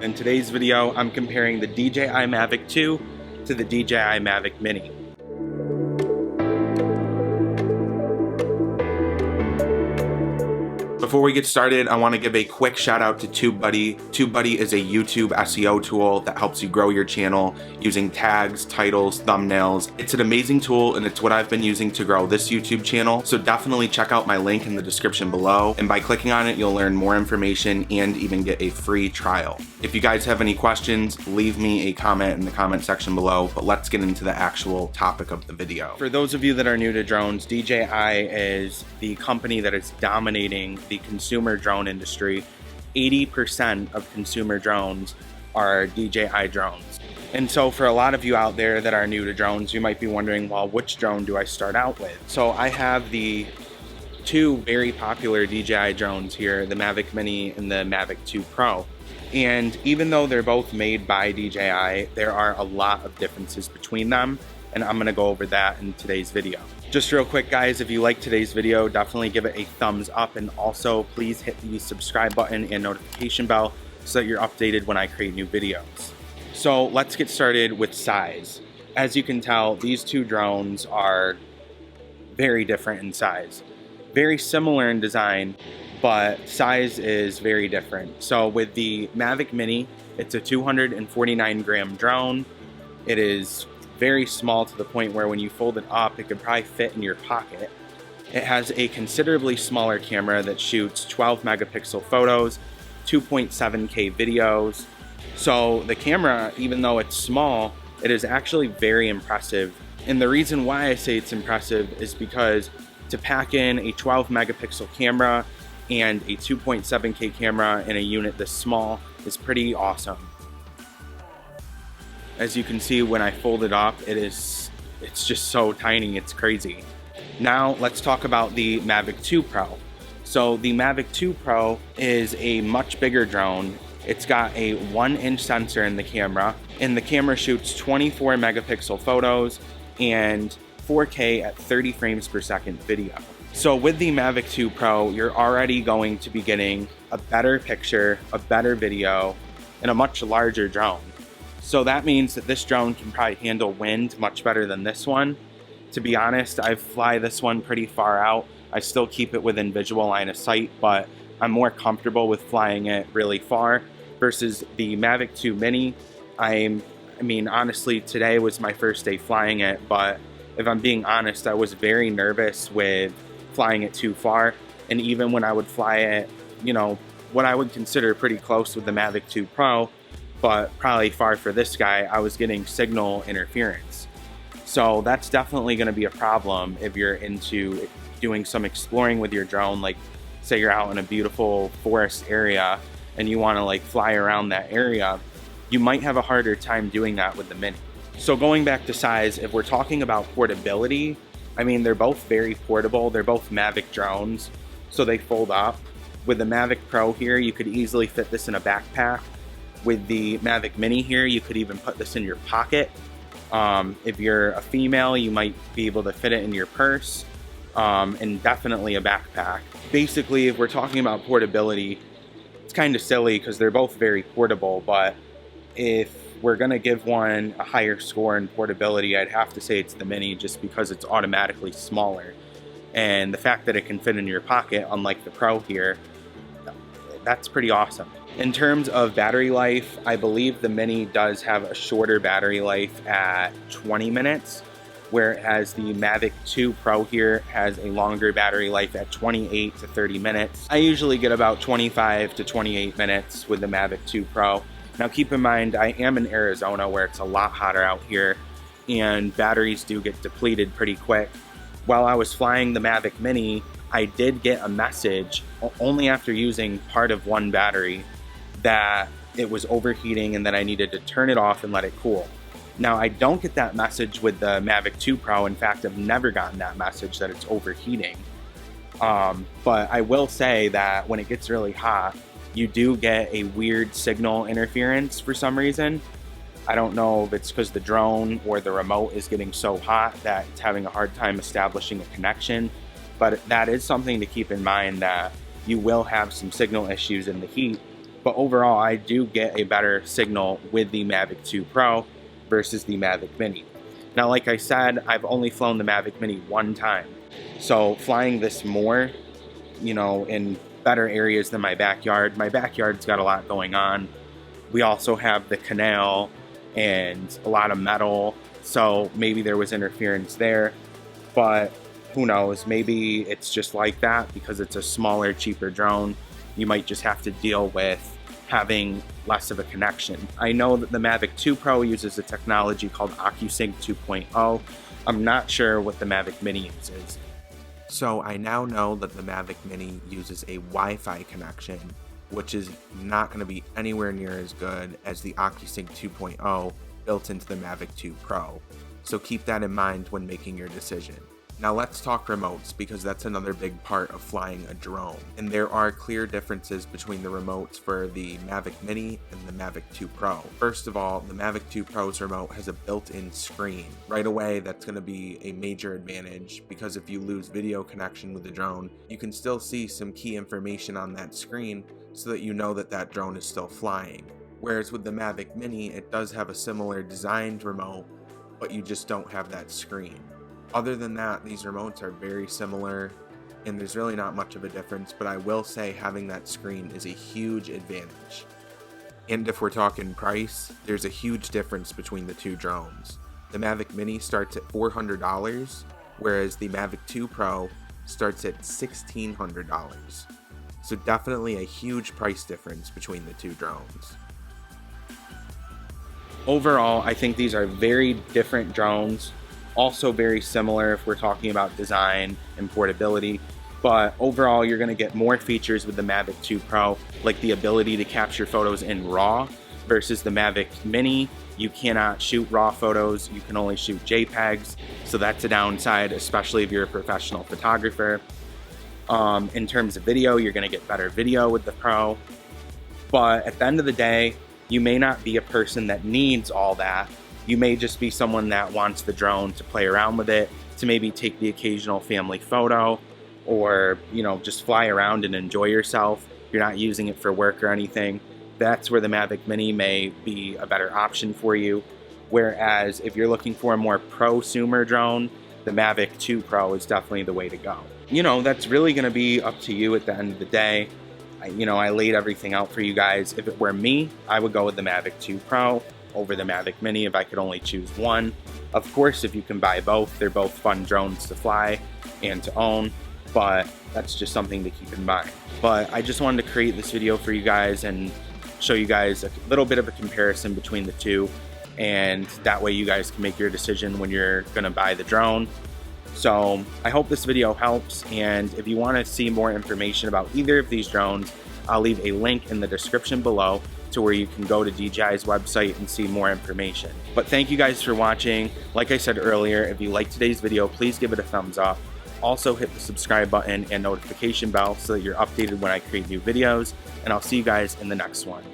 In today's video, I'm comparing the DJI Mavic 2 to the DJI Mavic Mini. Before we get started, I want to give a quick shout out to TubeBuddy. TubeBuddy is a YouTube SEO tool that helps you grow your channel using tags, titles, thumbnails. It's an amazing tool and it's what I've been using to grow this YouTube channel. So definitely check out my link in the description below. And by clicking on it, you'll learn more information and even get a free trial. If you guys have any questions, leave me a comment in the comment section below, but let's get into the actual topic of the video. For those of you that are new to drones, DJI is the company that is dominating the consumer drone industry. 80% of consumer drones are DJI drones. And so for a lot of you out there that are new to drones, you might be wondering, well, which drone do I start out with? So I have the two very popular DJI drones here, the Mavic Mini and the Mavic 2 Pro. And even though they're both made by DJI, there are a lot of differences between them, and I'm gonna go over that in today's video. Just real quick, guys, if you like today's video, definitely give it a thumbs up, and also please hit the subscribe button and notification bell so that you're updated when I create new videos. So let's get started with size. As you can tell, these two drones are very different in size. Very similar in design, but size is very different. So with the Mavic Mini, it's a 249 gram drone. It is very small to the point where when you fold it up, it could probably fit in your pocket. It has a considerably smaller camera that shoots 12 megapixel photos, 2.7K videos. So the camera, even though it's small, it is actually very impressive. And the reason why I say it's impressive is because to pack in a 12 megapixel camera and a 2.7K camera in a unit this small is pretty awesome. As you can see, when I fold it up, it's just so tiny, it's crazy. Now let's talk about the Mavic 2 Pro. So the Mavic 2 Pro is a much bigger drone. It's got a 1-inch sensor in the camera, and the camera shoots 24 megapixel photos and 4K at 30 frames per second video. So with the Mavic 2 Pro, you're already going to be getting a better picture, a better video, and a much larger drone. So that means that this drone can probably handle wind much better than this one. To be honest, I fly this one pretty far out. I still keep it within visual line of sight, but I'm more comfortable with flying it really far versus the Mavic 2 Mini. I mean, honestly, today was my first day flying it, but if I'm being honest, I was very nervous with flying it too far. And even when I would fly it, you know, what I would consider pretty close with the Mavic 2 Pro, but probably far for this guy, I was getting signal interference. So that's definitely gonna be a problem if you're into doing some exploring with your drone, like say you're out in a beautiful forest area and you wanna like fly around that area, you might have a harder time doing that with the Mini. So going back to size, if we're talking about portability, I mean, they're both very portable. They're both Mavic drones, so they fold up. With the Mavic Pro here, you could easily fit this in a backpack. With the Mavic Mini here, you could even put this in your pocket. If you're a female, you might be able to fit it in your purse, and definitely a backpack. Basically, if we're talking about portability, it's kind of silly because they're both very portable, but if we're gonna give one a higher score in portability, I'd have to say it's the Mini just because it's automatically smaller. And the fact that it can fit in your pocket, unlike the Pro here, that's pretty awesome. In terms of battery life, I believe the Mini does have a shorter battery life at 20 minutes, whereas the Mavic 2 Pro here has a longer battery life at 28 to 30 minutes. I usually get about 25 to 28 minutes with the Mavic 2 Pro. Now keep in mind, I am in Arizona where it's a lot hotter out here and batteries do get depleted pretty quick. While I was flying the Mavic Mini, I did get a message only after using part of one battery that it was overheating and that I needed to turn it off and let it cool. Now I don't get that message with the Mavic 2 Pro. In fact, I've never gotten that message that it's overheating. But I will say that when it gets really hot, you do get a weird signal interference for some reason. I don't know if it's because the drone or the remote is getting so hot that it's having a hard time establishing a connection, but that is something to keep in mind, that you will have some signal issues in the heat. But overall, I do get a better signal with the Mavic 2 Pro versus the Mavic Mini. Now, like I said, I've only flown the Mavic Mini one time. So flying this more, you know, in better areas than my backyard's got a lot going on. We also have the canal and a lot of metal, so maybe there was interference there, but who knows, maybe it's just like that because it's a smaller, cheaper drone. You might just have to deal with having less of a connection. I know that the Mavic 2 Pro uses a technology called OcuSync 2.0. I'm not sure what the Mavic Mini uses. So I now know that the Mavic Mini uses a Wi-Fi connection, which is not going to be anywhere near as good as the OcuSync 2.0 built into the Mavic 2 Pro. So keep that in mind when making your decision. Now let's talk remotes, because that's another big part of flying a drone. And there are clear differences between the remotes for the Mavic Mini and the Mavic 2 Pro. First of all, the Mavic 2 Pro's remote has a built-in screen. Right away, that's going to be a major advantage, because if you lose video connection with the drone, you can still see some key information on that screen so that you know that that drone is still flying. Whereas with the Mavic Mini, it does have a similar designed remote, but you just don't have that screen. Other than that, these remotes are very similar, and there's really not much of a difference, but I will say having that screen is a huge advantage. And if we're talking price, there's a huge difference between the two drones. The Mavic Mini starts at $400, whereas the Mavic 2 Pro starts at $1,600. So definitely a huge price difference between the two drones. Overall, I think these are very different drones. Also very similar if we're talking about design and portability, but overall you're going to get more features with the Mavic 2 Pro, like the ability to capture photos in RAW, versus the Mavic Mini. You cannot shoot RAW photos, you can only shoot JPEGs, so that's a downside, especially if you're a professional photographer. In terms of video, you're going to get better video with the Pro, but at the end of the day, you may not be a person that needs all that. You may just be someone that wants the drone to play around with it, to maybe take the occasional family photo, or, you know, just fly around and enjoy yourself. You're not using it for work or anything. That's where the Mavic Mini may be a better option for you. Whereas if you're looking for a more prosumer drone, the Mavic 2 Pro is definitely the way to go. You know, that's really going to be up to you at the end of the day. I laid everything out for you guys. If it were me, I would go with the Mavic 2 Pro over the Mavic Mini if I could only choose one. Of course, if you can buy both, they're both fun drones to fly and to own, but that's just something to keep in mind. But I just wanted to create this video for you guys and show you guys a little bit of a comparison between the two, and that way you guys can make your decision when you're gonna buy the drone. So I hope this video helps, and if you want to see more information about either of these drones, I'll leave a link in the description below to where you can go to DJI's website and see more information. But thank you guys for watching. Like I said earlier, if you liked today's video, please give it a thumbs up. Also hit the subscribe button and notification bell so that you're updated when I create new videos, and I'll see you guys in the next one.